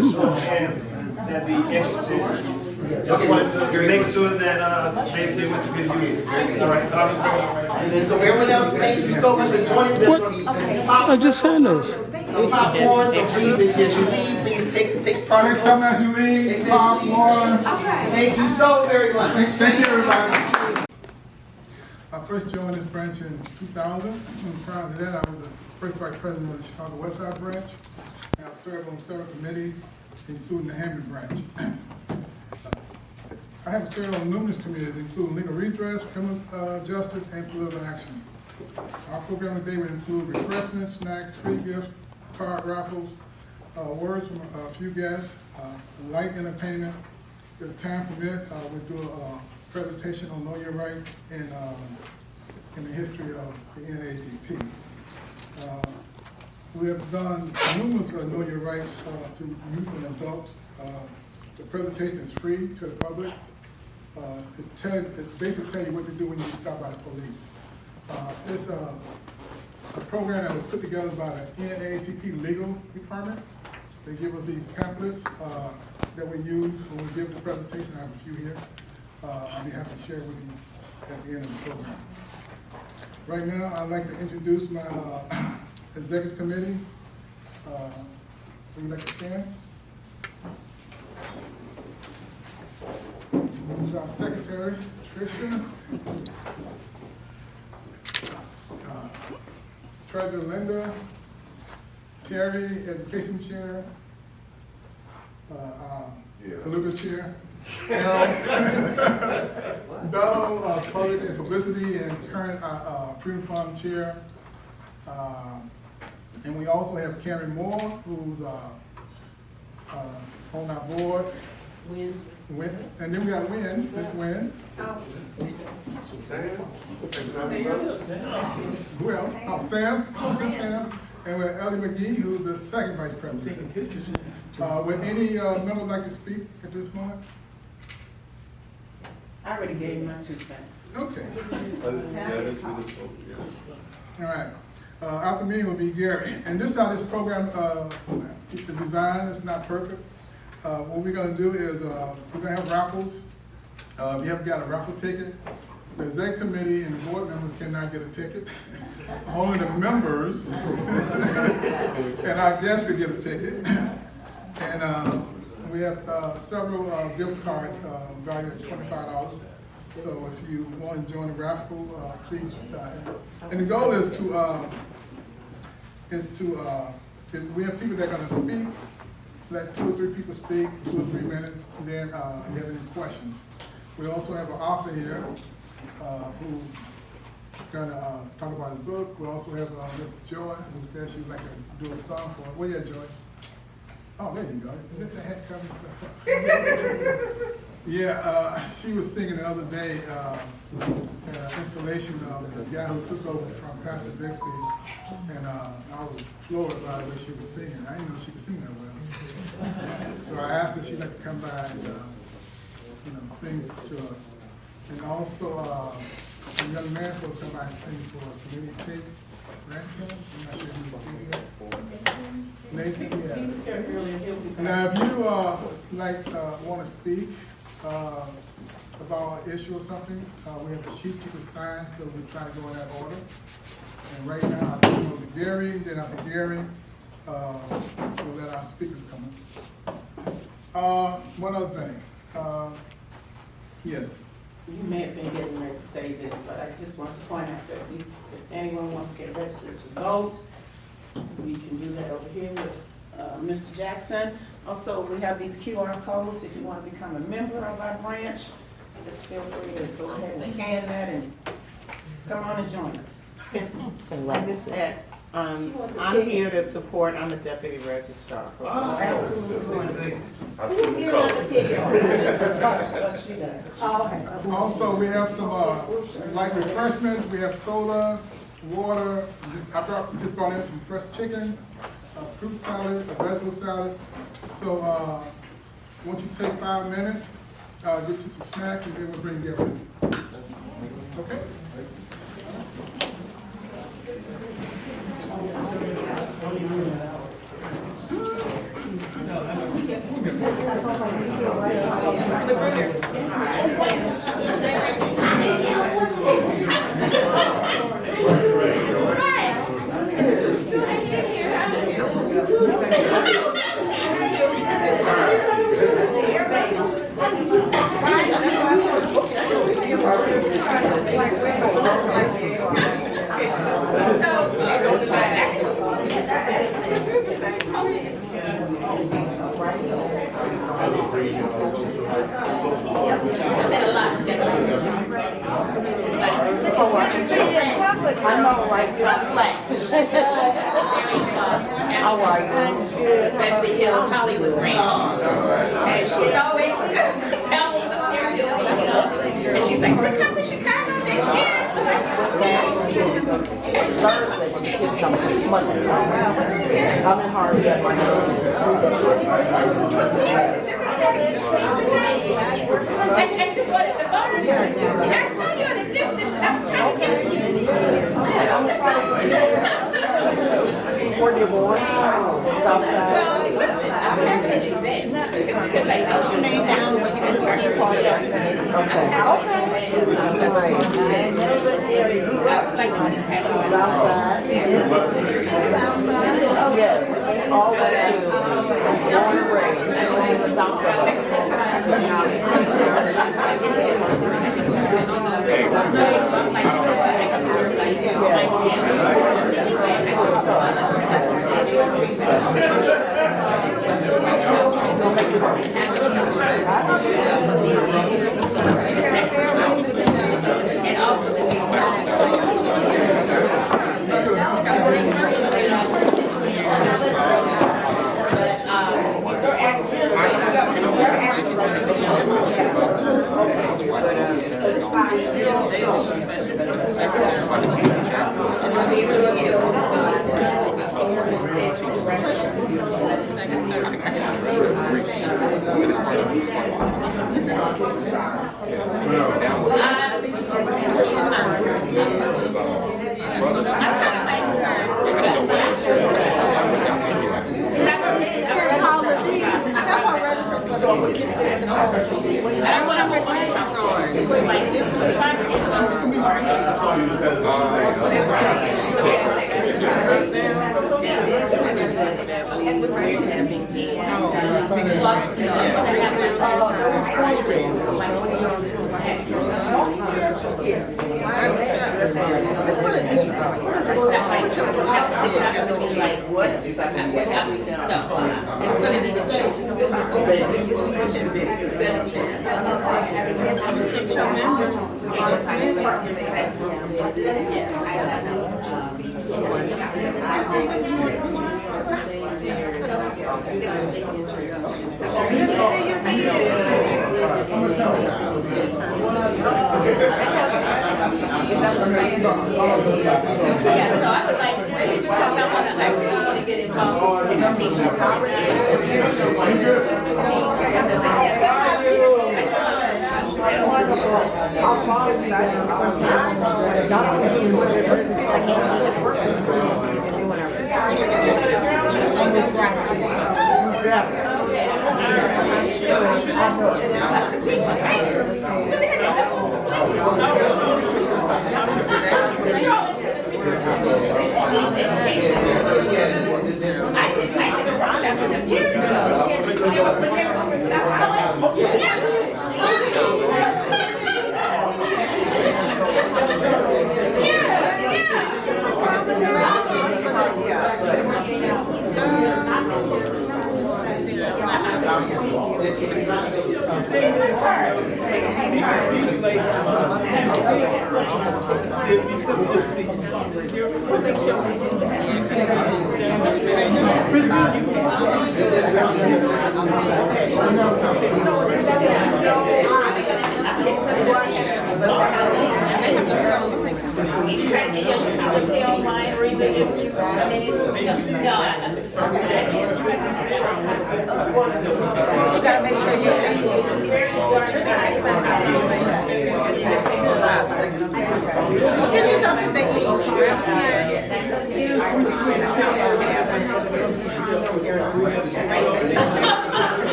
that'd be interested. Just wanted to make sure that they went to good use. All right, so I'll be bringing it right And then so everyone else, thank you so much for joining us. I just signed those. Popcorn, so please, as you leave, please take part of Take some as you leave, popcorn. Thank you so very much. Thank you, everybody. I first joined this branch in 2000. And prior to that, I was the first vice president of the Chicago West Side branch. And I served on several committees, including the Hammond branch. I have served on numerous committees, including legal redress, criminal justice, and political action. Our program today will include refreshments, snacks, free gifts, card raffles, words from a few guests, light entertainment. If time permit, we'll do a presentation on Know Your Rights and in the history of the NAACP. We have done numerous Know Your Rights to youth and adults. The presentation is free to the public. It basically tells you what to do when you stop by the police. It's a program that was put together by the NAACP legal department. They give us these pamphlets that we use when we give the presentation. I have a few here. I'll be happy to share with you at the end of the program. Right now, I'd like to introduce my executive committee. Would you like to stand? This is our secretary, Tricia. Treasurer Linda, Terry, education chair, Beluga chair, Donald, public and publicity and current Freedom Fund chair. And we also have Karen Moore, who's on our board. Win. And then we got Win, Miss Win. Who else? Oh, Sam. And with Ellie McGee, who's the second vice president. Would any member like to speak at this moment? I already gave my 2 cents. Okay. All right. After me will be Gary. And this is how this program is designed. It's not perfect. What we're going to do is we're going to have raffles. If you haven't got a raffle ticket, the exec committee and the board members cannot get a ticket. Only the members and our guests can get a ticket. And we have several gift cards valued at $25. So if you want to join the raffle, please. And the goal is to if we have people that are going to speak. Let 2 or 3 people speak, 2 or 3 minutes, and then if you have any questions. We also have an author here who's going to talk about his book. We also have Miss Joy, who says she'd like to do a song for it. Where you at, Joy? Oh, there you go. Let the hat cover stuff up. Yeah, she was singing the other day an installation of the guy who took over from Pastor Bixby, and I was floored by the way she was singing. I didn't know she could sing that well. So I asked if she'd like to come by and sing to us. And also a young man will come by and sing for Community Cake grandson. I'm not sure who's Nathan, yeah. He was here earlier. He'll be back. Now, if you want to speak about an issue or something, we have a sheet you can sign, so we try to go in that order. And right now, I'll turn it over to Gary, then after Gary, we'll let our speakers come in. One other thing. Yes. You may have been getting ready to say this, but I just want to point out that if anyone wants to get registered to vote, we can do that over here with Mr. Jackson. Also, we have these QR codes. If you want to become a member of our branch, just feel free to go ahead and scan that and come on and join us. Ms. X, I'm here to support, I'm a deputy registrar. Oh, absolutely. Who's giving out the ticket? She does. Oh, okay. Also, we have some like refreshments. We have soda, water. I just brought in some fresh chicken, a fruit salad, a vegetable salad. So once you take 5 minutes, get you some snacks, and then we'll bring you everything. Okay? I know, like, you're flat. How are you? Beverly Hills, Hollywood Ranch. And she's always tell me what they're doing, you know. And she's like, we're coming to Chicago next year. Thursday, when the kids come to Monday. I'm in Harvey at my And the one at the bar, I saw you in the distance. I was trying to get to you. Where you born? Southside. Well, listen, I'm having an event because I know your name down when you can start your party. Southside. Yes. All the way to born and raised. Southside. And also the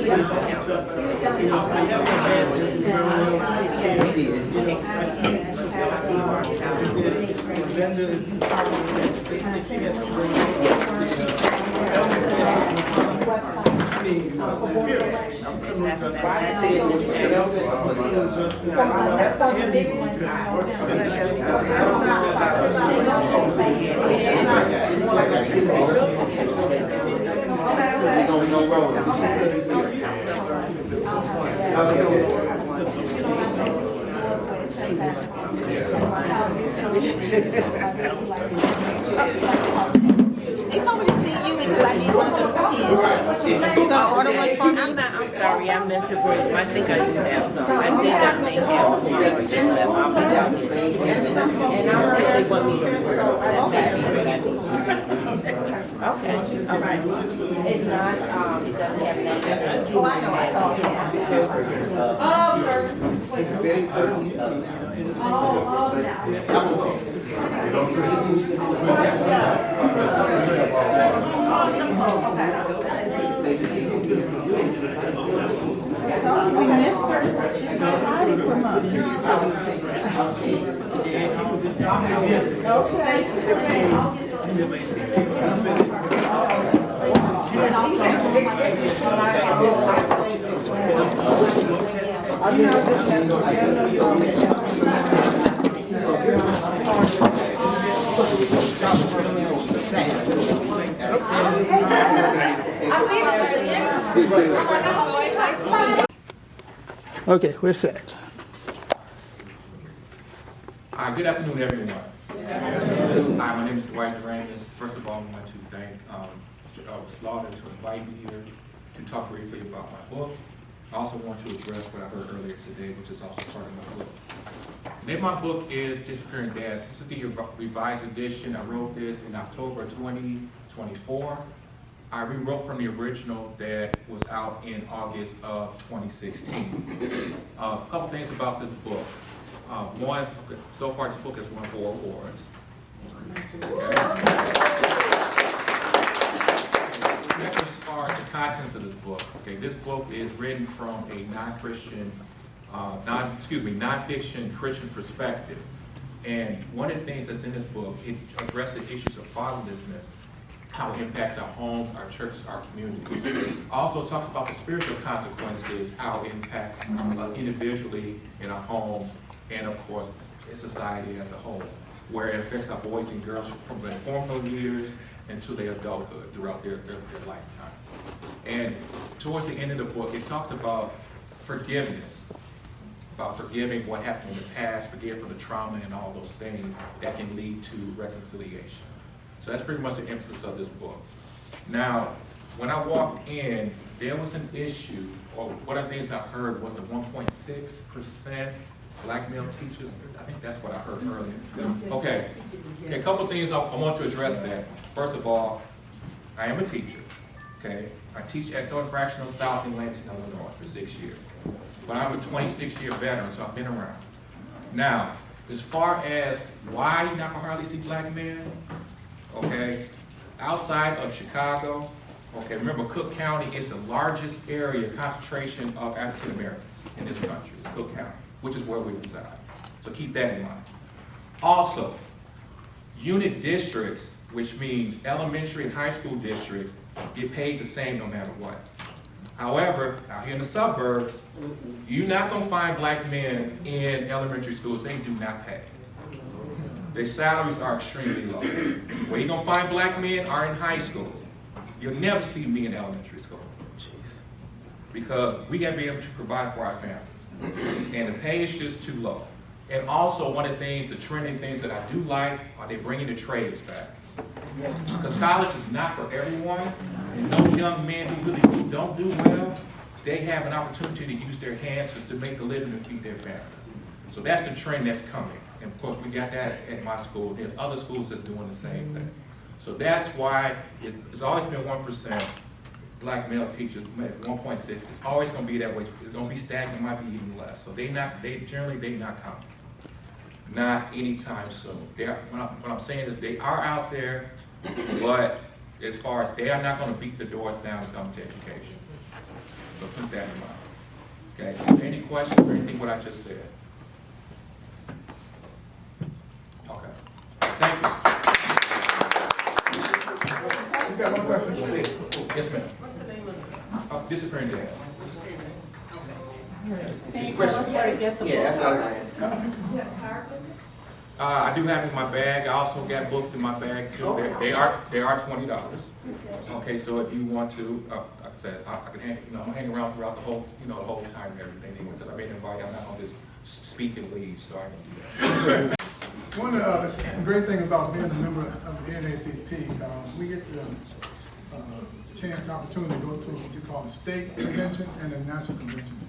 That's not the big one. They told me to see you because I need one of those kids. You gonna order one for me? I'm sorry, I meant to bring, I think I do have some. I think I may have one. And I really want me to bring that baby, but I need to. Okay, all right. It's not, it doesn't have that. Oh, I know, I thought We missed her. She got hiding from us. Okay, we're set. Hi, good afternoon, everyone. Hi, my name is Dwight Ramos. First of all, I want to thank Slaughter to invite me here to talk briefly about my book. I also want to address what I heard earlier today, which is also part of my book. The name of my book is Disappearing Dads. This is the revised edition. I wrote this in October 2024. I rewrote from the original that was out in August of 2016. A couple things about this book. One, so far this book has won 4 awards. As far as the contents of this book, this book is written from a non-fiction Christian perspective. And one of the things that's in this book, it addresses issues of fatherlessness, how it impacts our homes, our churches, our communities. Also talks about the spiritual consequences, how it impacts us individually in our homes, and of course, in society as a whole, where it affects our boys and girls from their formative years into their adulthood throughout their lifetime. And towards the end of the book, it talks about forgiveness, about forgiving what happened in the past, forgive for the trauma and all those things that can lead to reconciliation. So that's pretty much the emphasis of this book. Now, when I walked in, there was an issue, or one of the things I heard was the 1.6% black male teachers. I think that's what I heard earlier. Okay, a couple things I want to address that. First of all, I am a teacher, okay? I teach at Thornton Fractional South in Lansing, Illinois for 6 years. But I'm a 26-year veteran, so I've been around. Now, as far as why you're not gonna hardly see black men, okay, outside of Chicago, okay, remember Cook County is the largest area concentration of African Americans in this country, it's Cook County, which is where we reside. So keep that in mind. Also, unit districts, which means elementary and high school districts, get paid the same no matter what. However, out here in the suburbs, you're not gonna find black men in elementary schools, they do not pay. Their salaries are extremely low. Where you're gonna find black men are in high school. You'll never see me in elementary school. Because we gotta be able to provide for our families. And the pay is just too low. And also one of the things, the trending things that I do like, are they bringing the trades back. Because college is not for everyone, and those young men who don't do well, they have an opportunity to use their hands to make a living and feed their families. So that's the trend that's coming. And of course, we got that at my school. There's other schools that's doing the same thing. So that's why it's always been 1% black male teachers, 1.6. It's always going to be that way. It's going to be stagnant. It might be even less. So they generally not coming. Not anytime soon. What I'm saying is they are out there, but as far as they are not going to beat the doors down to come to education. So keep that in mind. Okay, any questions or anything what I just said? Okay, thank you. You got one question? Yes, ma'am. What's the name of it? Disciplinary dance. Can you tell us where to get the book? Yeah, that's what I was asking. I do have in my bag. I also got books in my bag too. They are $20. Okay, so if you want to, like I said, I can hang around throughout the whole, the whole time and everything. Because I've been invited. I'm not on this speak and leave, so I can do that. One of the great things about being a member of the NAACP, we get the chance, opportunity to go to what you call the state convention and the national convention.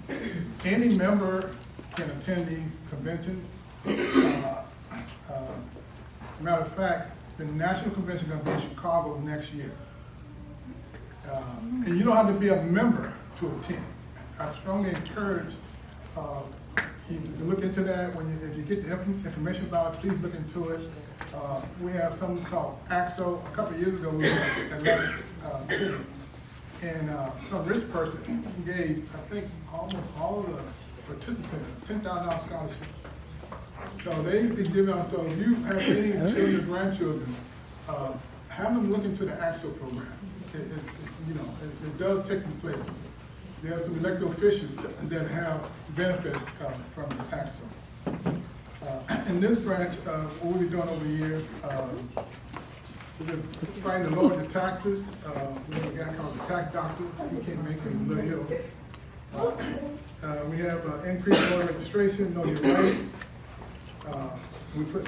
Any member can attend these conventions. Matter of fact, the national convention is going to be in Chicago next year. And you don't have to be a member to attend. I strongly encourage you to look into that. If you get the information about it, please look into it. We have something called AXO. A couple of years ago, we were at Atlantic City. And some rich person gave, I think, almost all of the participants $10,000 scholarship. So they've been giving out, so if you have any children or grandchildren, have them look into the AXO program. It does take them places. There are some elected officials that have benefit from the AXO. In this branch, what we've done over the years, we've been trying to lower the taxes. We have a guy called the tax doctor. He can't make it, he's a little ill. We have increased voter registration, know your rights.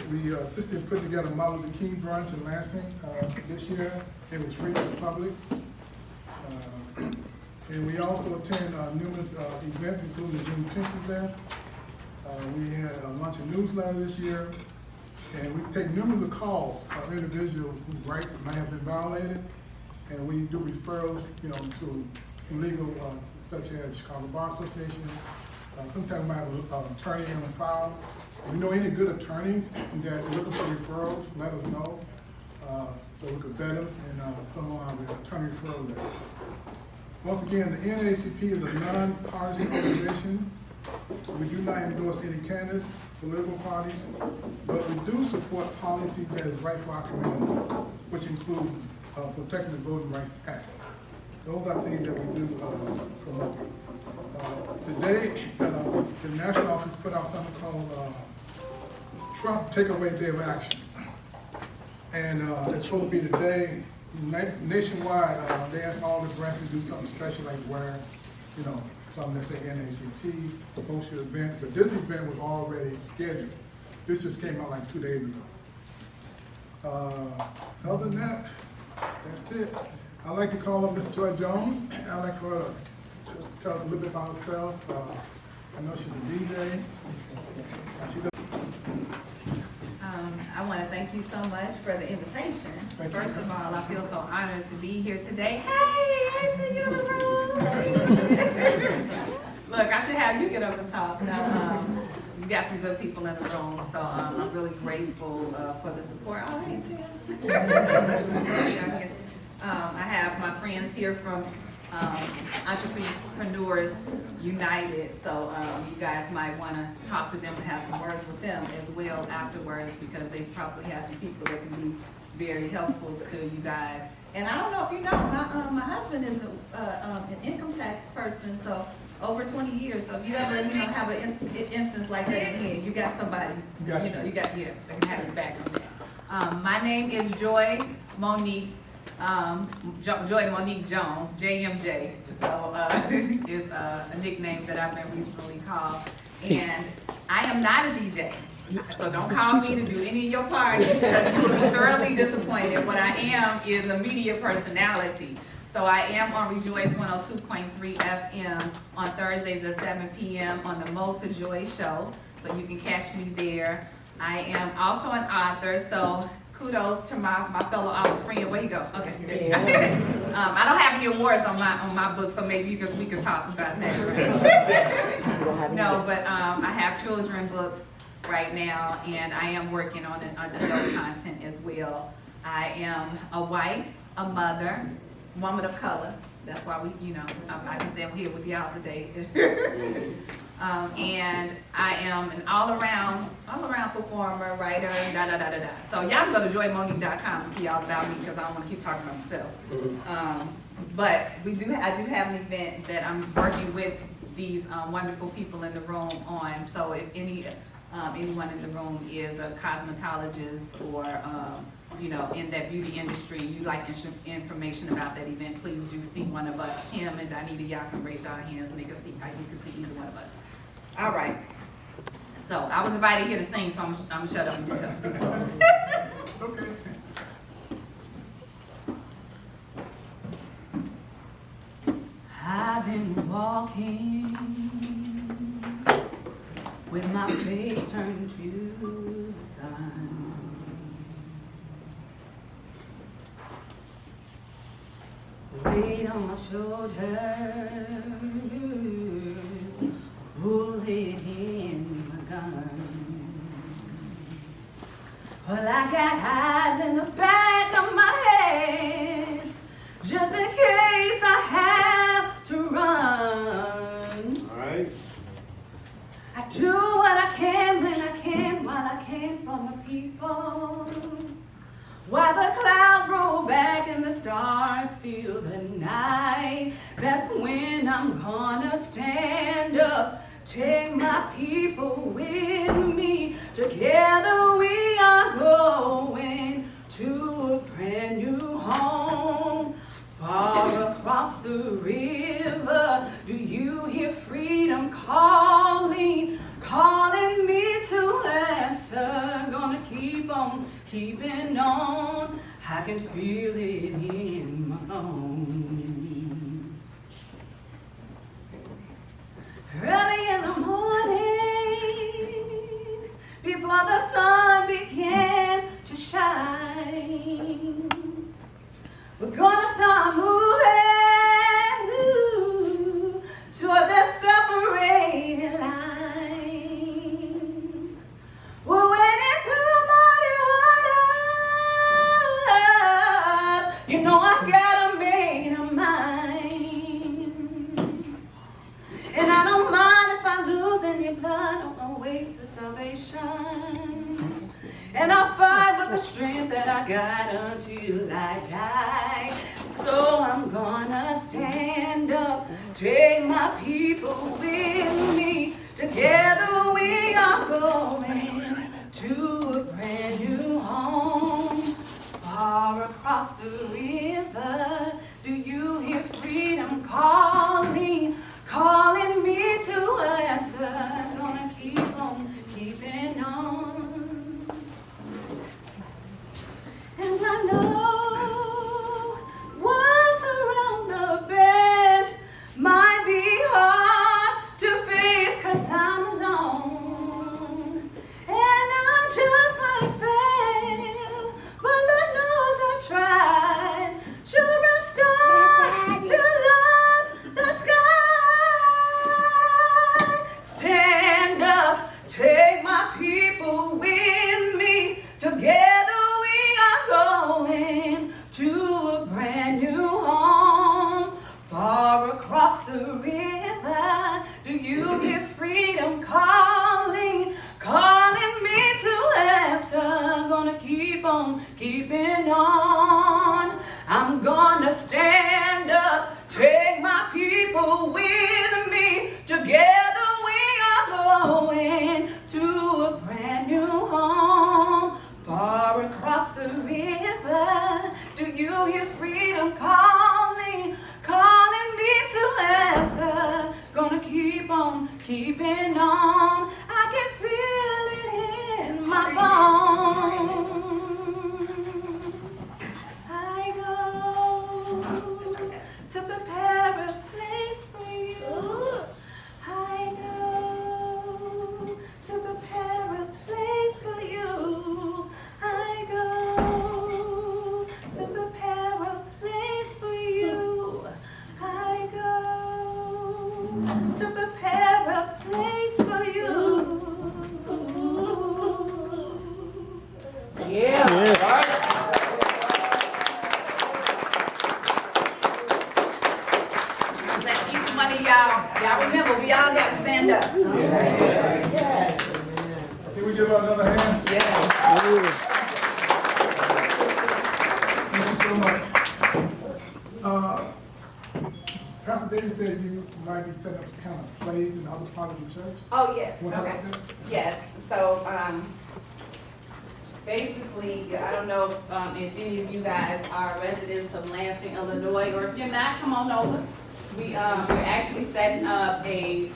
We assisted in putting together a Martin Luther King brunch in Lansing this year. It was free to the public. And we also attend numerous events, including the Juneteenth event. We had a lunch and newsletter this year. And we take numerous of calls of individuals whose rights may have been violated. And we do referrals, to legal, such as Chicago Bar Association. Sometimes we might have an attorney on the file. If you know any good attorneys that are looking for referrals, let us know, so we could vet them and put them on our attorney referral list. Once again, the NAACP is a non-partisan organization. We do not endorse any candidates, political parties, but we do support policies that is right for our communities, which include protecting the Voting Rights Act. Those are things that we do promote. Today, the national office put out something called Trump Takeaway Day of Action. And it's supposed to be today, nationwide. They asked all the branches to do something special, like wear, something that say NAACP, host your event. But this event was already scheduled. This just came out like 2 days ago. Other than that, that's it. I'd like to call up Ms. Joy Jones. I'd like for her to tell us a little bit about herself. I know she's a DJ. I want to thank you so much for the invitation. Thank you. First of all, I feel so honored to be here today. Hey, see you in the room. Look, I should have you get up and talk. Now, you got some good people in the room, so I'm really grateful for the support. Oh, hey, Tim. I have my friends here from Entrepreneurs United, so you guys might want to talk to them and have some words with them as well afterwards, because they probably have some people that can be very helpful to you guys. And I don't know if you know, my husband is an income tax person, so over 20 years. So if you ever have an instance like that again, you got somebody, you got that can have your back on that. My name is Joy Monique. Joy Monique Jones, JMJ, so is a nickname that I've been recently called. And I am not a DJ, so don't call me to do any of your parties because you will be thoroughly disappointed. What I am is a media personality. So I am on Rejoice 102.3 FM on Thursdays at 7 p.m. on the Mo to Joy show, so you can catch me there. I am also an author, so kudos to my fellow author friend. Where you go? Okay. I don't have any awards on my book, so maybe we could talk about that. No, but I have children books right now, and I am working on adult content as well. I am a wife, a mother, woman of color, that's why we, you know, I just am here with y'all today. And I am an all-around performer, writer, da. So y'all can go to joymonique.com and see all about me, because I don't want to keep talking about myself. But I do have an event that I'm working with these wonderful people in the room on. So if anyone in the room is a cosmetologist or you know, in that beauty industry, you like information about that event, please do see one of us. Tim and Donita, y'all can raise your hands and they can see, you can see either one of us. All right. So I was invited here to sing, so I'm gonna shut up and do so. It's okay. I've been walking with my face turned to the sun. Weight on my shoulders, bullet in my gun. Well, I got eyes in the back of my head, just in case I have to run. All right. I do what I can when I can, while I can for my people. While the clouds roll back and the stars fill the night, that's when I'm gonna stand up, take my people with me. Together we are going to a brand new home, far across the river. Do you hear freedom calling, calling me to answer? Gonna keep on keeping on. I can feel it in my bones. Early in the morning, before the sun begins to shine, we're gonna start moving toward the separated lines. We're wading through muddy waters. You know I got a made of mind, and I don't mind if I lose any blood on my way to salvation. And I'll fight with the strength that I got until I die. So I'm gonna stand up, take my people with me. Together we are going to a brand new home, far across the river. Do you hear freedom calling, calling me to answer? Gonna keep on keeping on. And I know what's around the bend might be hard to face, 'cause I'm alone. And I just might fail, but Lord knows I tried. Sure as stars fill up the sky. Stand up, take my people with me. Together we are going to a brand new home, far across the river. Do you hear freedom calling, calling me to answer? Gonna keep on keeping on. I'm gonna stand up, take my people with me. Together we are going to a brand new home, far across the river. Do you hear freedom calling, calling me to answer? Gonna keep on keeping on. I can feel it in my bones. I go to prepare a place for you. I go to prepare a place for you. I go to prepare a place for you. I go to prepare a place for you. Yeah. remember, we all got to stand up. Can we give her another hand? Thank you so much. Pastor David said you might be setting up kind of plays in other part of the church. Oh, yes, What okay. happened? Yes, so, basically, I don't know if any of you guys are residents of Lansing, Illinois, or if you're not, come on over. We're actually setting up a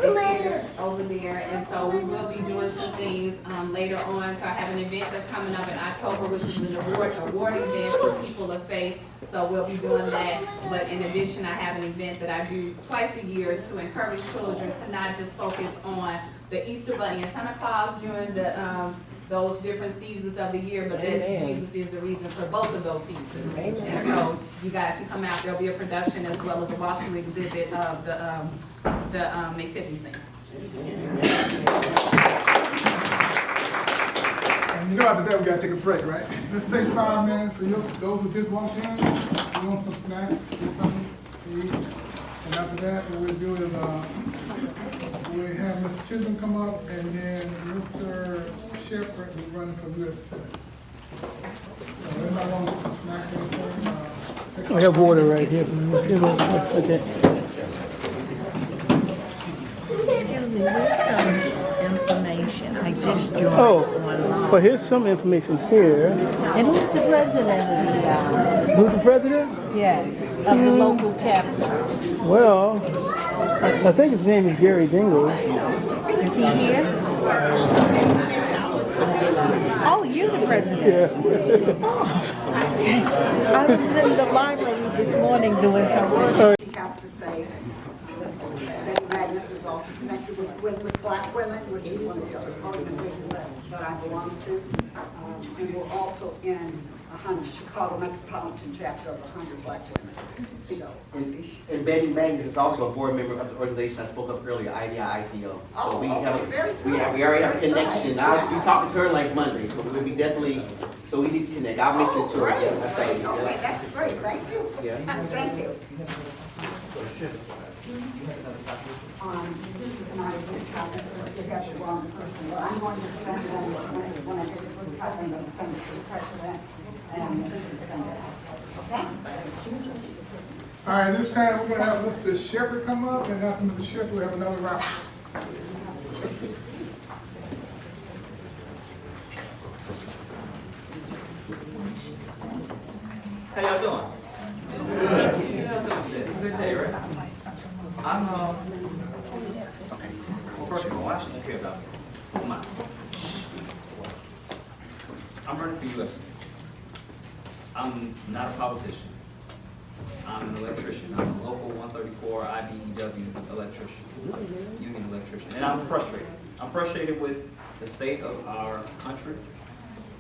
theater over there, and so we will be doing some things later on. So I have an event that's coming up in October, which is an award event for people of faith. So we'll be doing that. But in addition, I have an event that I do twice a year to encourage children to not just focus on the Easter Bunny and Santa Claus during the those different seasons of the year, but that Jesus is the reason for both of those seasons. And so you guys can come out. There'll be a production as well as a walkthrough exhibit of the nativity scene. And you know after that we gotta take a break, right? Let's take 5 minutes for those who just walked in. We want some snacks, get something to eat. And after that, what we'll do is we'll have Mr. Chisholm come up and then Mr. Shepherd will run for U.S. Senate. So everybody want some snacks or anything? I have water right here. Okay. Excuse me, there's some information. I just joined Oh, online. well, here's some information here. And who's the president of the, Who's the president? yes, of the local chapter? Well, I think his name is Gary Dingle. Is he here? Oh, you're the president. Yeah. I was in the library this morning doing some work. She has to say that Madness is also connected with Black Women, which is one of the other organizations that I belong to. And we're also in Chicago Metropolitan Chapter of 100 Black Women. So, And Betty Bangs is also a board member of the organization I spoke of earlier, IDEO. So we already have a connection. I'll be talking to her like Monday, so we'll be definitely, so we need to connect. I'll mention it to her. great, Yeah, that's great. right. Okay, that's great, thank you. Yeah. Thank you. This is not a good copy, because you got the wrong person, but I'm going to send them, when I get a good copy, I'm going to send it to the president, and you can send it out. Okay? All right, this time we're gonna have Mr. Shepherd come up, and after Mr. Shepherd, we'll have another round. How y'all doing? Good. It's a good day, right? Okay. Well, first of all, why should you care about me? Come on. I'm running for U.S. I'm not a politician. I'm an electrician. I'm a local 134 IBEW electrician, union electrician, and I'm frustrated. I'm frustrated with the state of our country.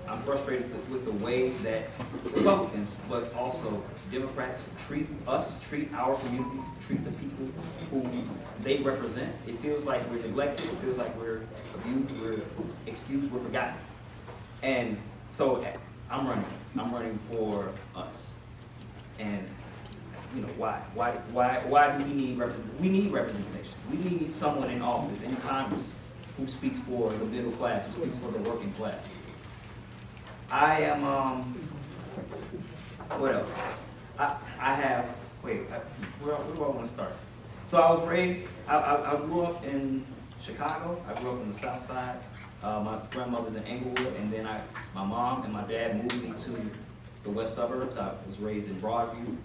I'm frustrated with the way that Republicans, but also Democrats treat us, treat our communities, treat the people who they represent. It feels like we're neglected. It feels like we're abused, we're excused, we're forgotten. And so I'm running for us. And you know, why do we need representation? We need representation. We need someone in office, in Congress, who speaks for the middle class, who speaks for the working class. I am, what else? Where do I want to start? So I was raised, I grew up in Chicago. I grew up on the South Side. My grandmother's in Englewood, and then my mom and my dad moved me to the west suburbs. I was raised in Broadview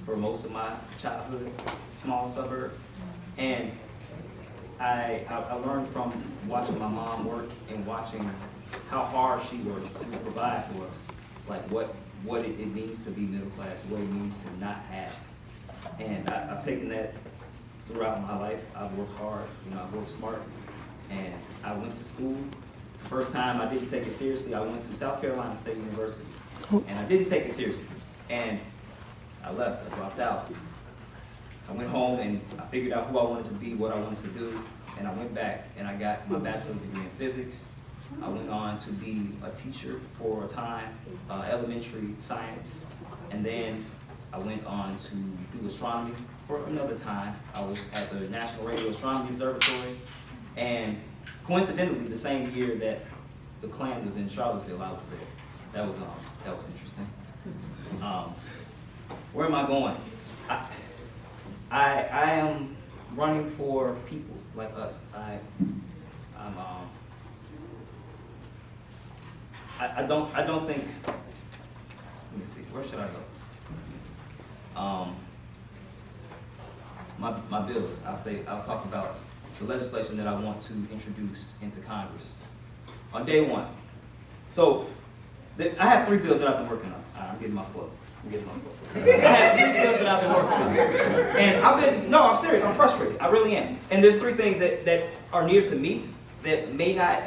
for most of my childhood, small suburb. And I learned from watching my mom work and watching how hard she worked to provide for us, like what it means to be middle class, what it means to not have. And I've taken that throughout my life. I've worked hard, I've worked smart, and I went to school. The first time I didn't take it seriously, I went to South Carolina State University, and I didn't take it seriously. And I left, I dropped out. I went home and I figured out who I wanted to be, what I wanted to do, and I went back and I got my bachelor's degree in physics. I went on to be a teacher for a time, elementary science, and then I went on to do astronomy for another time, I was at the National Radio Astronomy Observatory, and coincidentally, the same year that the Klan was in Charlottesville, I was there. That was interesting. Where am I going? I am running for people like us. I don't think. Let me see. Where should I go? My bills. I'll talk about the legislation that I want to introduce into Congress on day one. So I have 3 bills that I've been working on. I'm getting my flow. I have 3 bills that I've been working on. And I'm serious, I'm frustrated. I really am. And there's 3 things that are near to me that may not,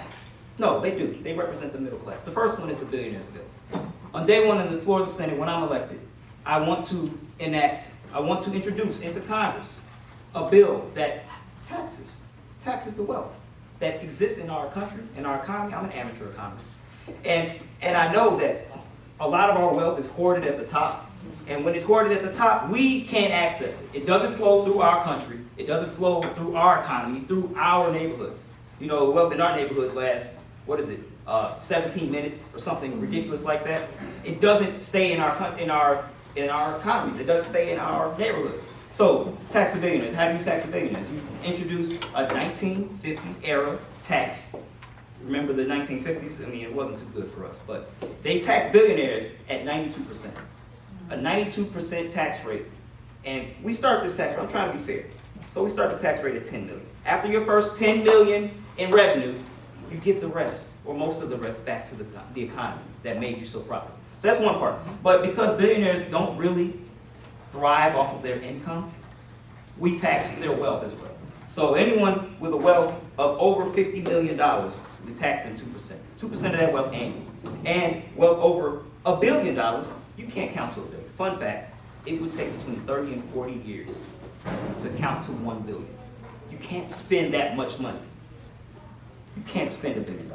no, they do. They represent the middle class. The first one is the billionaires bill. On day one on the floor of the Senate, when I'm elected, I want to introduce into Congress a bill that taxes the wealth that exists in our country, in our economy. I'm an amateur economist. And I know that a lot of our wealth is hoarded at the top. And when it's hoarded at the top, we can't access it. It doesn't flow through our country. It doesn't flow through our economy, through our neighborhoods. You know, wealth in our neighborhoods lasts, 17 minutes or something ridiculous like that. It doesn't stay in our economy. It doesn't stay in our neighborhoods. So, tax the billionaires. How do you tax the billionaires? You introduce a 1950s era tax. Remember the 1950s? I mean, it wasn't too good for us, but they tax billionaires at 92%. A 92% tax rate. And we start this tax rate, I'm trying to be fair. So we start the tax rate at 10 million. After your first 10 million in revenue, you give the rest, or most of the rest, back to the economy that made you so profitable. So that's one part. But because billionaires don't really thrive off of their income, we tax their wealth as well. So anyone with a wealth of over $50 million, we tax them 2%. 2% of that wealth annually. And wealth over $1 billion, you can't count to $1 billion. Fun fact, it would take between 30 and 40 years to count to $1 billion. You can't spend that much money. You can't spend $1 billion.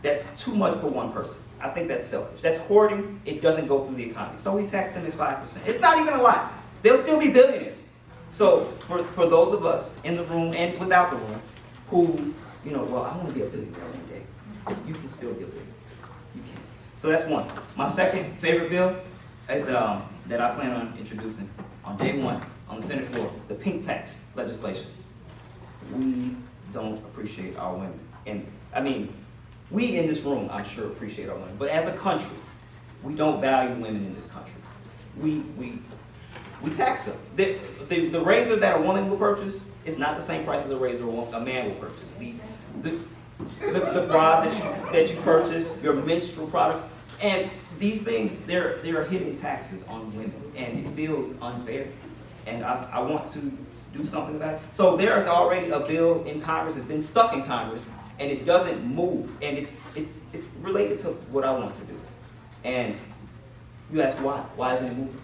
That's too much for one person. I think that's selfish. That's hoarding. It doesn't go through the economy. So we tax them at 5%. It's not even a lot. They'll still be billionaires. So for those of us in the room and without the room who, I want to be a billionaire one day, you can still be a billionaire. You can. So that's one. My second favorite bill is that I plan on introducing on day one on the Senate floor, the pink tax legislation. We don't appreciate our women. And I mean, we in this room, I'm sure, appreciate our women. But as a country, we don't value women in this country. We tax them. The razor that a woman will purchase is not the same price as a razor a man will purchase. The bras that you purchase, your menstrual products, and these things, there are hidden taxes on women, and it feels unfair. And I want to do something about it. So there is already a bill in Congress. It's been stuck in Congress, and it doesn't move. And it's related to what I want to do. And you ask why? Why isn't it moving?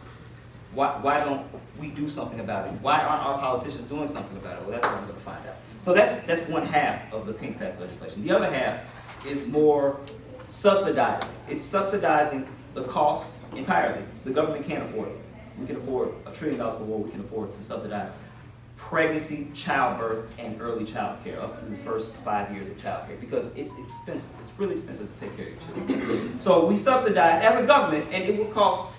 Why don't we do something about it? Why aren't our politicians doing something about it? Well, that's what I'm going to find out. So that's one half of the pink tax legislation. The other half is more subsidizing. It's subsidizing the cost entirely. The government can't afford it. We can afford $1 trillion for what we can afford to subsidize pregnancy, childbirth, and early child care up to the first 5 years of child care because it's expensive. It's really expensive to take care of your children. So we subsidize as a government, and it will cost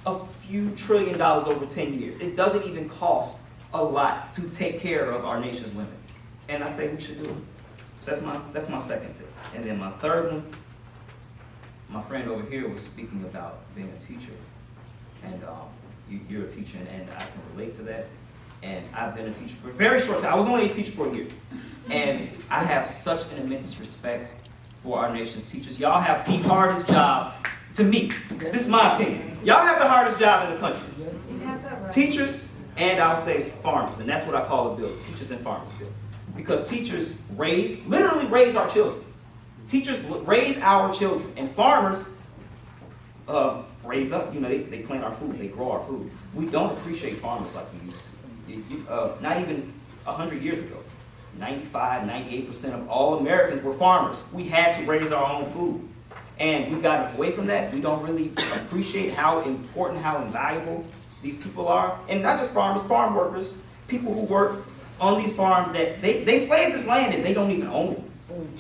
a few $1 trillion over 10 years. It doesn't even cost a lot to take care of our nation's women. And I say we should do it. So that's my second thing. And then my third one, my friend over here was speaking about being a teacher. And you're a teacher, and I can relate to that. And I've been a teacher for a very short time. I was only a teacher for a year. And I have such an immense respect for our nation's teachers. Y'all have the hardest job, to me. This is my opinion. Y'all have the hardest job in the country. Teachers, and I'll say farmers, and that's what I call the bill, teachers and farmers bill. Because teachers literally raise our children. Teachers raise our children, and farmers raise us. They plant our food, they grow our food. We don't appreciate farmers like we used to. Not even 100 years ago. 95, 98% of all Americans were farmers. We had to raise our own food. And we've gotten away from that. We don't really appreciate how important, how invaluable these people are, and not just farmers, farm workers, people who work on these farms that they slave this land and they don't even own it.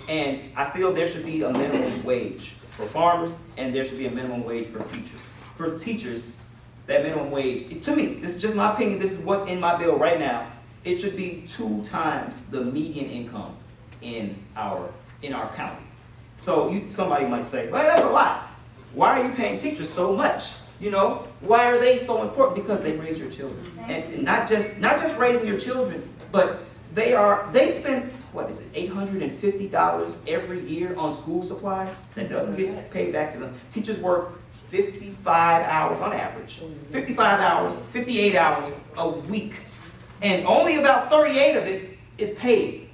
And I feel there should be a minimum wage for farmers, and there should be a minimum wage for teachers. For teachers, that minimum wage, to me, this is just my opinion, this is what's in my bill right now, it should be 2 times the median income in our county. So somebody might say, well, that's a lot. Why are you paying teachers so much? You know, why are they so important? Because they raise your children. And not just raising your children, but they spend, what is it, $850 every year on school supplies that doesn't get paid back to them. Teachers work 55 hours on average, 55 hours, 58 hours a week, and only about 38 of it is paid.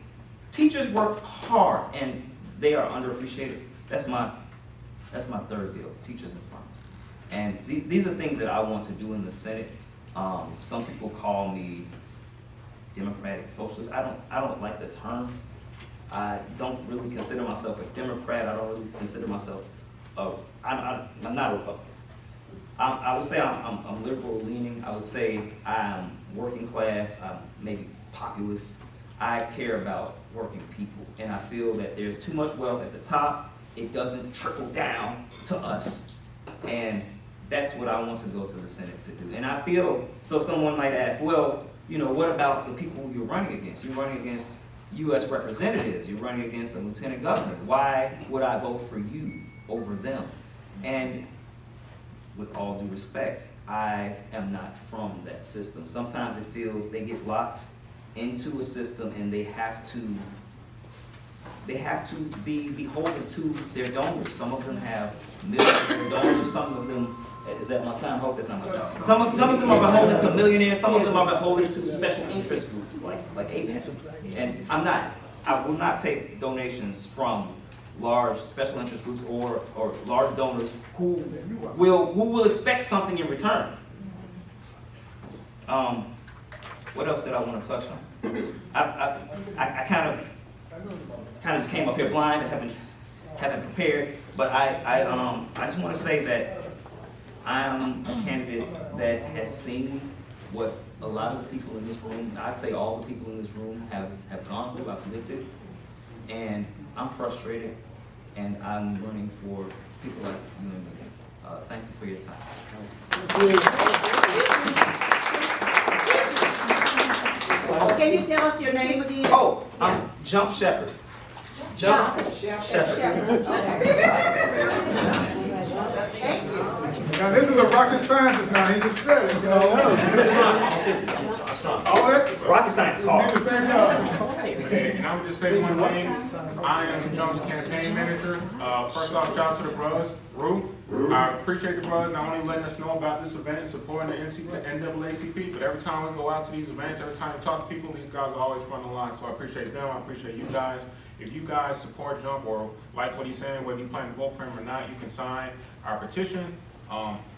Teachers work hard and they are underappreciated. That's my third bill, teachers and farmers. And these are things that I want to do in the Senate. Some people call me Democratic Socialist. I don't like the term. I don't really consider myself a Democrat. I don't really consider myself I would say I'm liberal leaning. I would say I'm working class. I'm maybe populist. I care about working people, and I feel that there's too much wealth at the top. It doesn't trickle down to us, and that's what I want to go to the Senate to do. And I feel, so someone might ask, well, you know, what about the people you're running against? You're running against U.S. representatives. You're running against the lieutenant governor. Why would I vote for you over them? And with all due respect, I am not from that system. Sometimes it feels they get locked into a system and they have to be beholden to their donors. Some of them have millionaire donors, some of them, is that my time? I hope that's not my time. Some of them are beholden to millionaires, some of them are beholden to special interest groups like APAC. And I will not take donations from large special interest groups or large donors who will expect something in return. What else did I want to touch on? I kind of just came up here blind. I haven't prepared, but I just want to say that I'm a candidate that has seen what a lot of the people in this room, I'd say all the people in this room have gone through. I've lived it, and I'm frustrated, and I'm running for people like you and me. Thank you for your time. Can you tell us your name again? Oh, I'm Jump Shepherd. Jump Shepherd. Now, this is a rocket scientist now, he just said it, you know. All that? Rocket science is hard. Okay, and I would just say one thing. I am Jump's campaign manager. First off, shout out to the brothers. Rue, I appreciate the brothers not only letting us know about this event and supporting the NAACP, but every time we go out to these events, every time we talk to people, these guys are always front of the line. So I appreciate them. I appreciate you guys. If you guys support Jump or like what he's saying, whether you plan to vote for him or not, you can sign our petition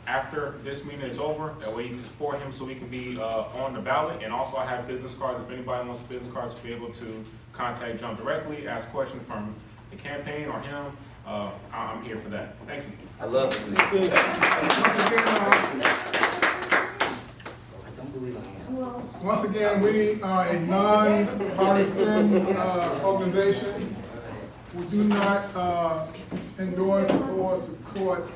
after this meeting is over. That way you can support him so he can be on the ballot. And also I have business cards. If anybody wants business cards to be able to contact Jump directly, ask questions from the campaign or him, I'm here for that. Thank you. I love it. Once again, we are a non-partisan organization. We do not endorse or support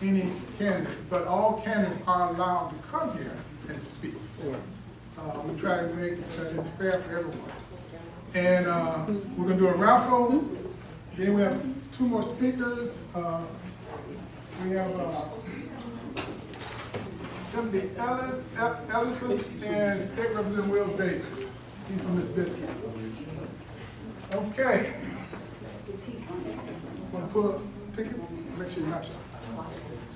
any candidate, but all candidates are allowed to come here and speak. We try to make that it's fair for everyone. And we're going to do a raffle. Then we have 2 more speakers. We have Timothy Ellison and State Representative Will Davis. He's from this district. Okay. Want to pull a ticket? Make sure you're not shot.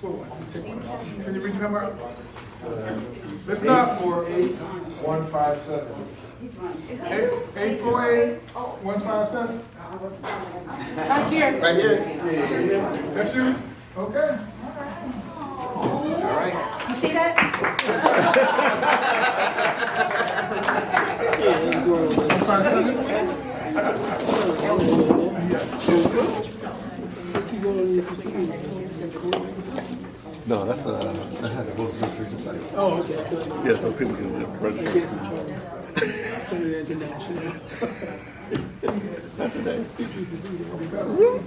Pull one. Just take one. Can you read the number out? Let's start. 848-157. 848-157. Right here. Right here. That's you? Okay. All right. You see that? 157? No, that's that has a vote restriction site. Oh, okay. Yeah, so people can register. Send it international. Not today.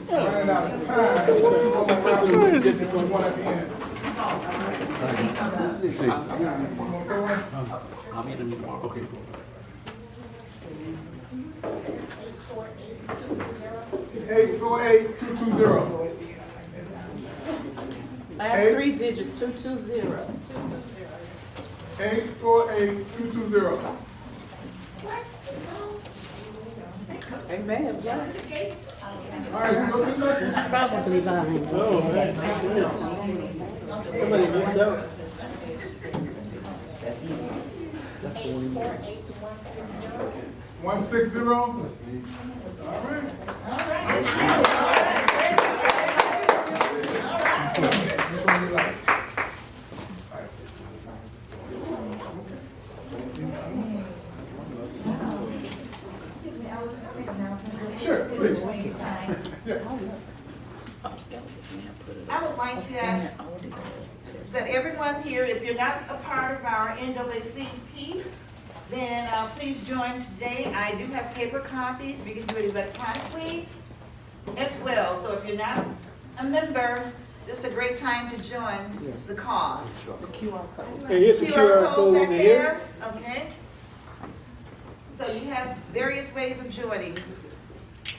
Running out of time. One at the end. I'll meet them tomorrow. Okay, cool. 848-220. Last three digits, 220. 848-220. Amen. All right, we go to the next one. Probably behind. Oh, man. Somebody missed out. 160. All right. Sure, please. Yes. I would like to ask that everyone here, if you're not a part of our NAACP, then please join today. I do have paper copies. We can do it electronically as well. So if you're not a member, this is a great time to join the cause. The QR code. Hey, here's the QR code back over here. there, okay? So you have various ways of joining.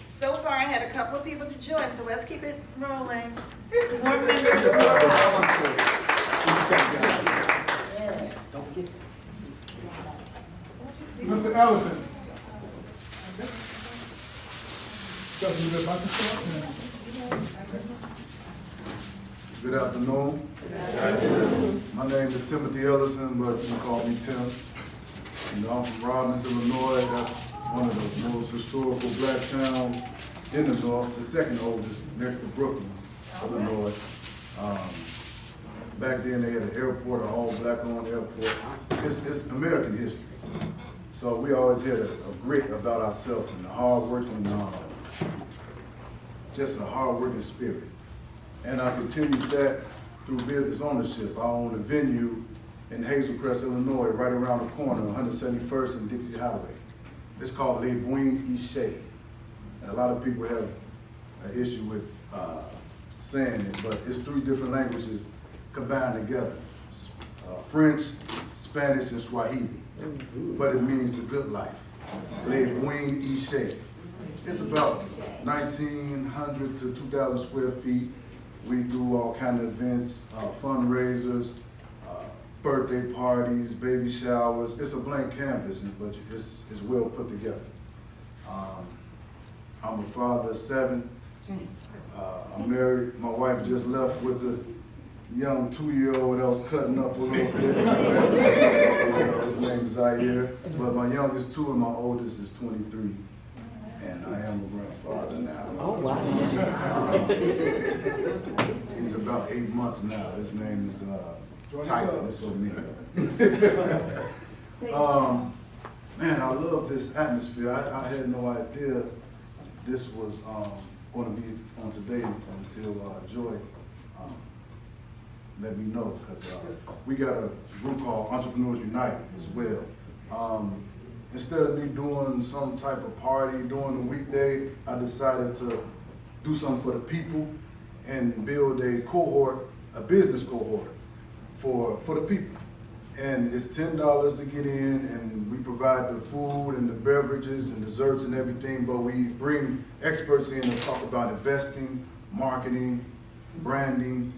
So far, I had a couple of people to join, so let's keep it rolling. More members, more power. Mr. Ellison. Good afternoon. My name is Timothy Ellison, but you can call me Tim. You know, I'm from Robbins, Illinois. That's one of the most historical black towns in the north, the second oldest, next to Brooklyn, Illinois. Back then they had an airport, an all black owned airport. It's American history. So we always had a grit about ourselves and a hard working, just a hard working spirit. And I continued that through business ownership. I own a venue in Hazel Crest, Illinois, right around the corner, 171st and Dixie Highway. It's called Le Boin Ishe. And a lot of people have an issue with saying it, but it's 3 different languages combined together. French, Spanish, and Swahili. But it means the good life. Le Boin Ishe. It's about 1,900 to 2,000 square feet. We do all kind of events, fundraisers, birthday parties, baby showers. It's a blank canvas, but it's well put together. I'm a father of 7. I'm married. My wife just left with the young 2-year-old that was cutting up a little bit. His name is Zaire. But my youngest 2 and my oldest is 23. And I am a grandfather now. Oh, wow. He's about 8 months now. His name is Titan. It's so neat. Man, I love this atmosphere. I had no idea this was going to be on today until Joy let me know, because we got a group called Entrepreneurs Unite as well. Instead of me doing some type of party during the weekday, I decided to do something for the people and build a cohort, a business cohort for the people. And it's $10 to get in, and we provide the food and the beverages and desserts and everything, but we bring experts in to talk about investing, marketing, branding.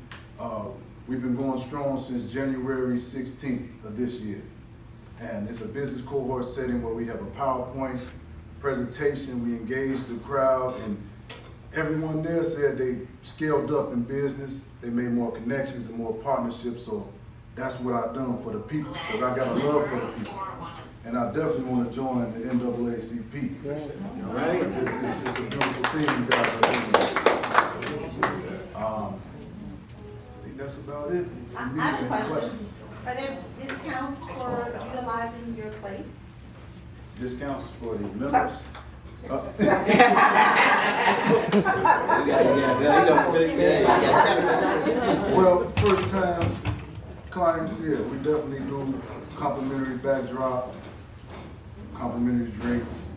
We've been going strong since January 16th of this year. And it's a business cohort setting where we have a PowerPoint presentation, we engage the crowd, and everyone there said they scaled up in business, they made more connections and more partnerships, so that's what I've done for the people, because I got a love for the people. And I definitely want to join the NAACP. All right. It's a beautiful thing you guys are doing. I think that's about it. I have a question. Are there discounts for utilizing your place? Discounts for the members? Well, first time clients, yeah, we definitely do complimentary backdrop, complimentary drinks.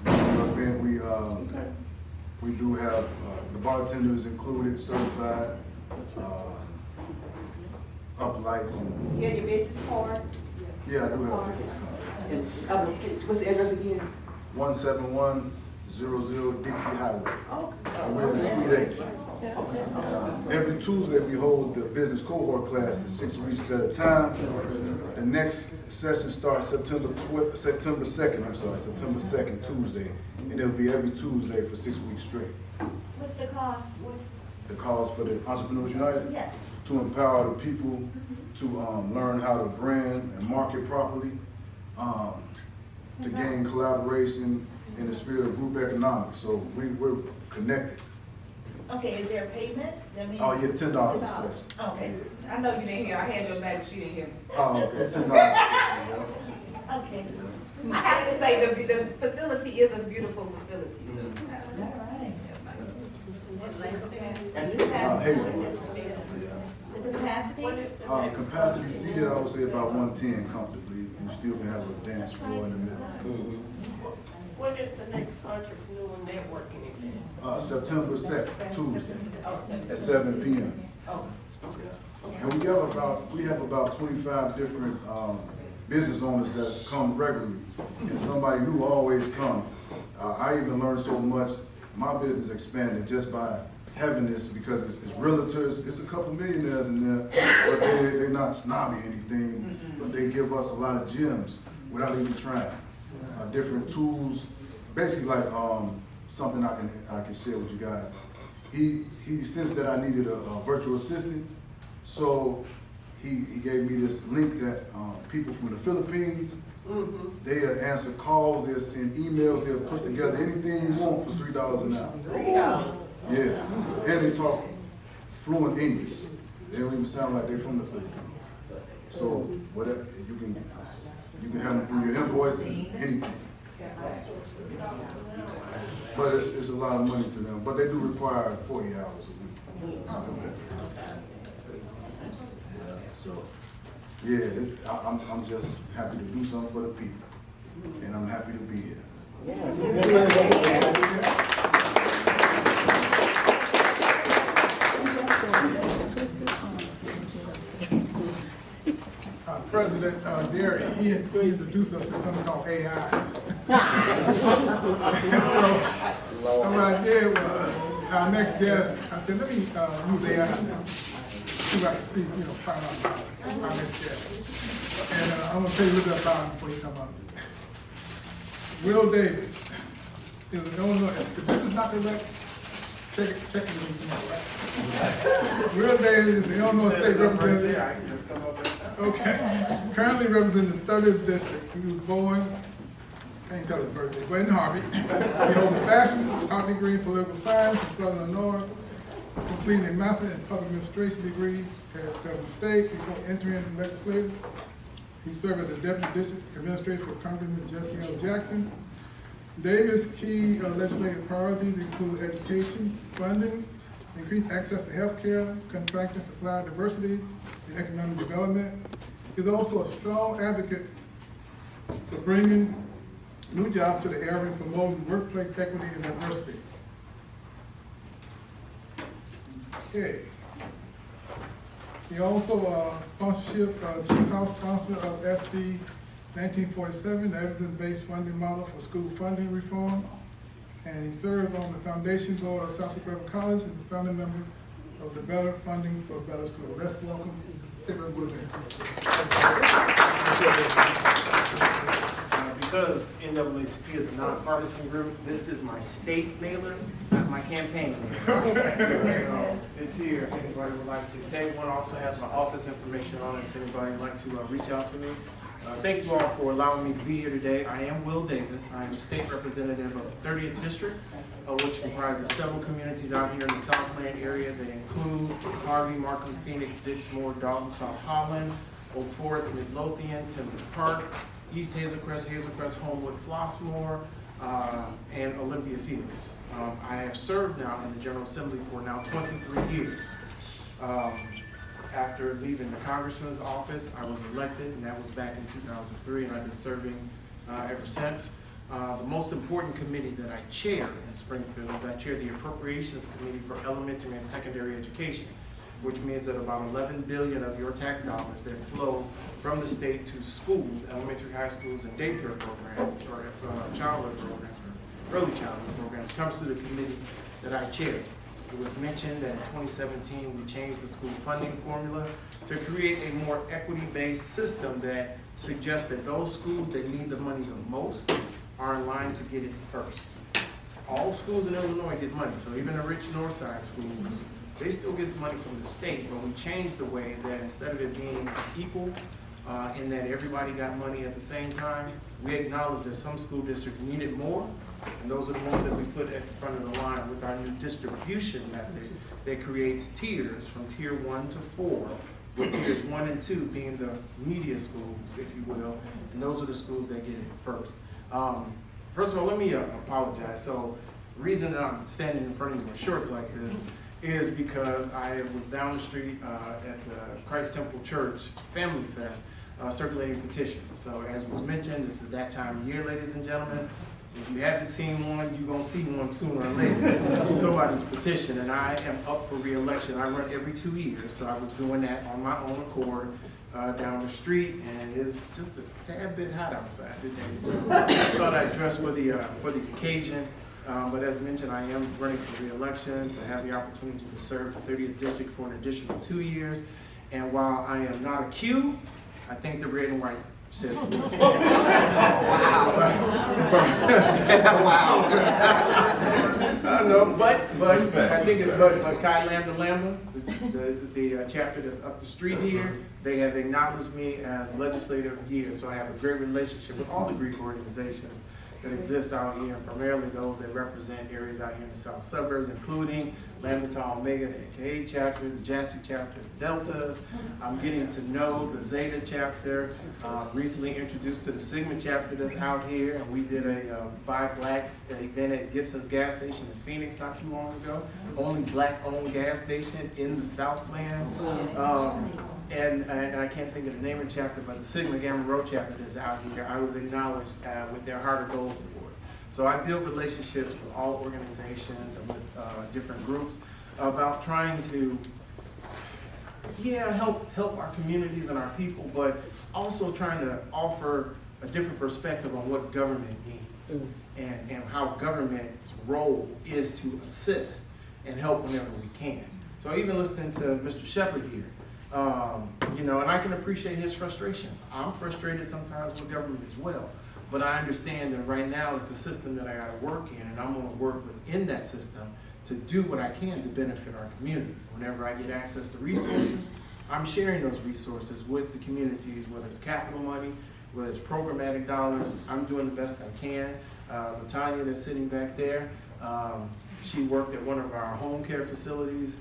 Event, we do have the bartenders included, certified, up lights and. You have your business card? Yeah, I do have a business card. And, what's the address again? 17100 Dixie Highway. And we're in Suite 8. Every Tuesday we hold the business cohort class at 6 weeks at a time. The next session starts September 2nd, Tuesday, and it'll be every Tuesday for 6 weeks straight. What's the cost? The cause for the Entrepreneurs United? Yes. To empower the people to learn how to brand and market properly, to gain collaboration in the spirit of group economics. So we're connected. Okay, is there a payment? Oh, yeah, $10 a session. Okay. I know you didn't hear, I had your back, but she didn't hear me. Oh, okay, $10 a session, yeah. Okay. I have to say, the facility is a beautiful facility too. All right. The capacity? Capacity seated, I would say about 110 comfortably, and you still can have a dance floor in the middle. When is the next entrepreneur networking event? September 2nd, Tuesday, at 7 p.m. And we have about 25 different business owners that come regularly, and somebody new always come. I even learned so much. My business expanded just by having this, because it's realtors. It's a couple millionaires in there, but they're not snobby or anything, but they give us a lot of gems without even trying. Different tools, basically like something I can share with you guys. He sensed that I needed a virtual assistant, so he gave me this link that people from the Philippines, they'll answer calls, they'll send emails, they'll put together anything you want for $3 an hour. Yeah, and they talk fluent English. They don't even sound like they're from the Philippines. So whatever you can have them through your invoices, anything. But it's a lot of money to them. But they do require 40 hours a week. Yeah, so yeah, I'm just happy to do something for the people, and I'm happy to be here. President Gary, he introduced us to something called AI. So what I did was, our next guest, I said, let me use AI now. See if I can see, find out about our next guest. And I'm gonna tell you a little bit about him before you come up. Will Davis. If this is not correct, check it with me tomorrow, right? Will Davis is the Illinois State Representative. Okay. Currently representing the 30th District. He was born, can't tell his birthday, but in Harvey. He holds a bachelor's, doctorate degree in political science from Southern Illinois, completing a master's in public administration degree at Dublin State before entering the legislature. He served as the Deputy District Administrator for Congressman Jesse L. Jackson. Davis' key legislative priorities include education, funding, increased access to health care, contracting, supply diversity, and economic development. He's also a strong advocate for bringing new jobs to the area and promoting workplace equity and diversity. Okay. He also chief house sponsor of SB 1947, the evidence-based funding model for school funding reform. And he served on the foundation board of South Suburban College as a founding member of the Better Funding for a Better School. Let's welcome Stephen Woodman. Because NAACP is a nonpartisan group, this is my state mailer, not my campaign mailer. So it's here if anybody would like to take one. Also has my office information on it if anybody would like to reach out to me. Thank you all for allowing me to be here today. I am Will Davis. I am a state representative of the 30th District, which comprises several communities out here in the Southland area. They include Harvey, Markham, Phoenix, Dixmoor, Dalton, South Holland, Oak Forest, Midlothian, Timber Park, East Hazelcrest, Homewood, Flossmoor, and Olympia. Olympia Fields. I have served now in the General Assembly for now 23 years. After leaving the congressman's office, I was elected, and that was back in 2003, and I've been serving ever since. The most important committee that I chair in Springfield is I chair the Appropriations Committee for Elementary and Secondary Education, which means that about 11 billion of your tax dollars that flow from the state to schools, elementary, high schools, and daycare programs, or childhood programs, or early childhood programs, comes to the committee that I chair. It was mentioned that in 2017 we changed the school funding formula to create a more equity-based system that suggests that those schools that need the money the most are in line to get it first. All schools in Illinois get money, so even the rich Northside schools, they still get money from the state, but we changed the way that instead of it being equal, in that everybody got money at the same time, we acknowledge that some school districts needed more, and those are the ones that we put at the front of the line with our new distribution method that creates tiers from tier 1 to 4, with tiers 1 and 2 being the media schools, if you will, and those are the schools that get it first. First of all, let me apologize. So the reason that I'm standing in front of you in shorts like this is because I was down the street at the Christ Temple Church Family Fest circulating petitions. So as was mentioned, this is that time of year, ladies and gentlemen. If you haven't seen one, you're going to see one sooner or later. Somebody's petition, and I am up for re-election. I run every 2 years, so I was doing that on my own accord down the street, and it's just a tad bit hot outside today. So I thought I'd dress for the occasion. But as mentioned, I am running for re-election to have the opportunity to serve the 30th district for an additional 2 years. And while I am not a Q, I think the red and white says it. No, but I think it's but Kai Lambda, the chapter that's up the street here, they have acknowledged me as legislator of the year. So I have a great relationship with all the Greek organizations that exist out here, and primarily those that represent areas out here in the south suburbs, including Lambda Tau Omega, the AKA chapter, the JASI chapter, the Deltas. I'm getting to know the Zeta chapter, recently introduced to the Sigma chapter that's out here, and we did a Buy Black event at Gibson's gas station in Phoenix not too long ago. Only black-owned gas station in the Southland. And I can't think of the name of the chapter, but the Sigma Gamma Rho chapter that's out here, I was acknowledged with their Heart of Gold Award. So I build relationships with all organizations and with different groups about trying to, help our communities and our people, but also trying to offer a different perspective on what government means and how government's role is to assist and help whenever we can. So even listening to Mr. Shepherd here, and I can appreciate his frustration. I'm frustrated sometimes with government as well, but I understand that right now it's the system that I gotta work in, and I'm gonna work within that system to do what I can to benefit our communities. Whenever I get access to resources, I'm sharing those resources with the communities, whether it's capital money, whether it's programmatic dollars. I'm doing the best I can. LaTanya that's sitting back there, she worked at one of our home care facilities,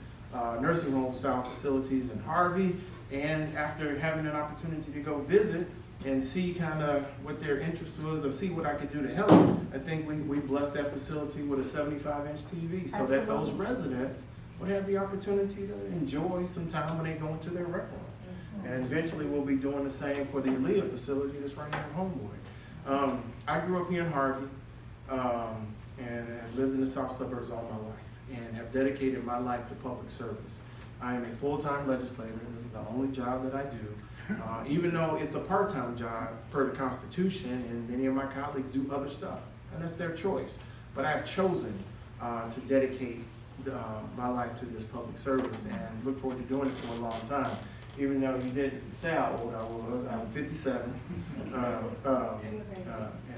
nursing home style facilities in Harvey, and after having an opportunity to go visit and see kind of what their interest was or see what I could do to help, I think we blessed that facility with a 75-inch TV so that those residents would have the opportunity to enjoy some time when they go into their rec room. And eventually we'll be doing the same for the Aaliyah facility that's right here in Homewood. I grew up here in Harvey and lived in the south suburbs all my life, and have dedicated my life to public service. I am a full-time legislator. This is the only job that I do, even though it's a part-time job per the Constitution, and many of my colleagues do other stuff, and that's their choice. But I have chosen to dedicate my life to this public service, and look forward to doing it for a long time. Even though you didn't say how old I was, I'm 57.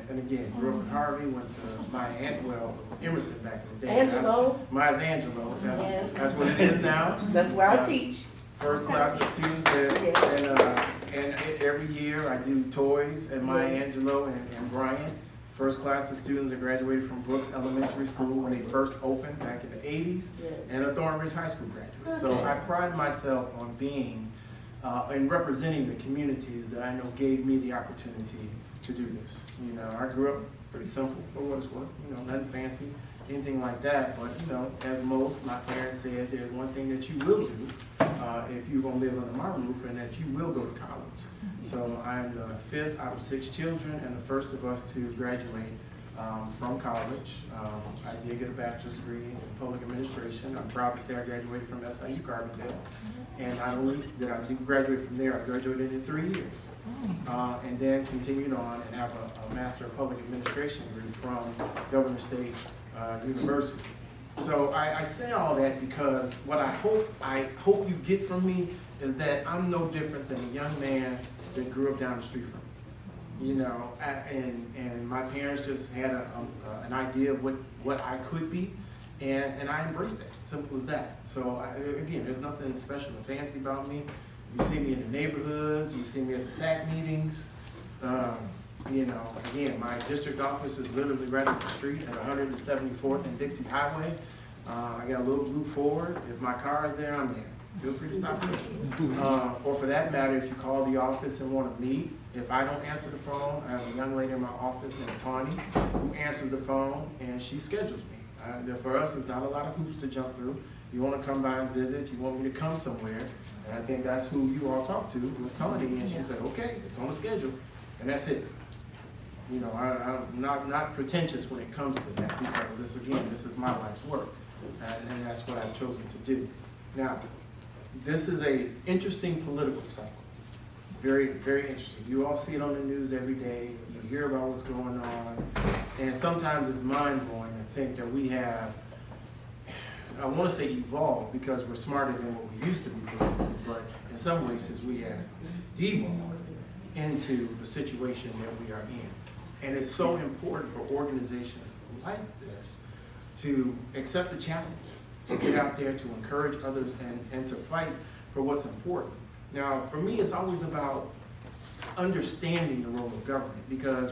And again, grew up in Harvey, went to my aunt, well, it was Emerson back in the day. Angelo. Mine's Angelo. That's what it is now. That's where I teach. First class of students, and every year I do toys at Maya Angelo and Bryant. First class of students that graduated from Brooks Elementary School when they first opened back in the 80s, and a Thornridge High School graduate. So I pride myself on being and representing the communities that I know gave me the opportunity to do this. You know, I grew up pretty simple for what it's worth, you know, nothing fancy, anything like that, but, you know, as most, my parents said, there's one thing that you will do if you're gonna live under my roof, and that you will go to college. So I'm the 5th out of 6 children and the first of us to graduate from college. I did get a bachelor's degree in public administration. I'm proud to say I graduated from SIU Carbondale. And not only did I graduate from there, I graduated in 3 years. And then continued on and have a Master of Public Administration degree from Governor State University. So I say all that because what I hope you get from me is that I'm no different than a young man that grew up down the street from me. You know, and my parents just had an idea of what I could be, and I embraced that. Simple as that. So again, there's nothing special and fancy about me. You see me in the neighborhoods, you see me at the SAC meetings. You know, again, my district office is literally right up the street at 174th and Dixie Highway. I got a little blue Ford. If my car is there, I'm there. Feel free to stop me. Or for that matter, if you call the office and want to meet, if I don't answer the phone, I have a young lady in my office named Tawny who answers the phone, and she schedules me. For us, it's not a lot of hoops to jump through. You want to come by and visit, you want me to come somewhere, and I think that's who you all talked to, was Tawny, and she said, okay, it's on the schedule, and that's it. You know, I'm not pretentious when it comes to that, because this is my life's work, and that's what I've chosen to do. Now, this is an interesting political cycle. Very, very interesting. You all see it on the news every day. You hear about what's going on. And sometimes it's mind-blowing to think that we have, I want to say evolved because we're smarter than what we used to be politically, but in some ways we have devolved into the situation that we are in. And it's so important for organizations like this to accept the challenge, to get out there, to encourage others, and to fight for what's important. Now, for me, it's always about understanding the role of government, because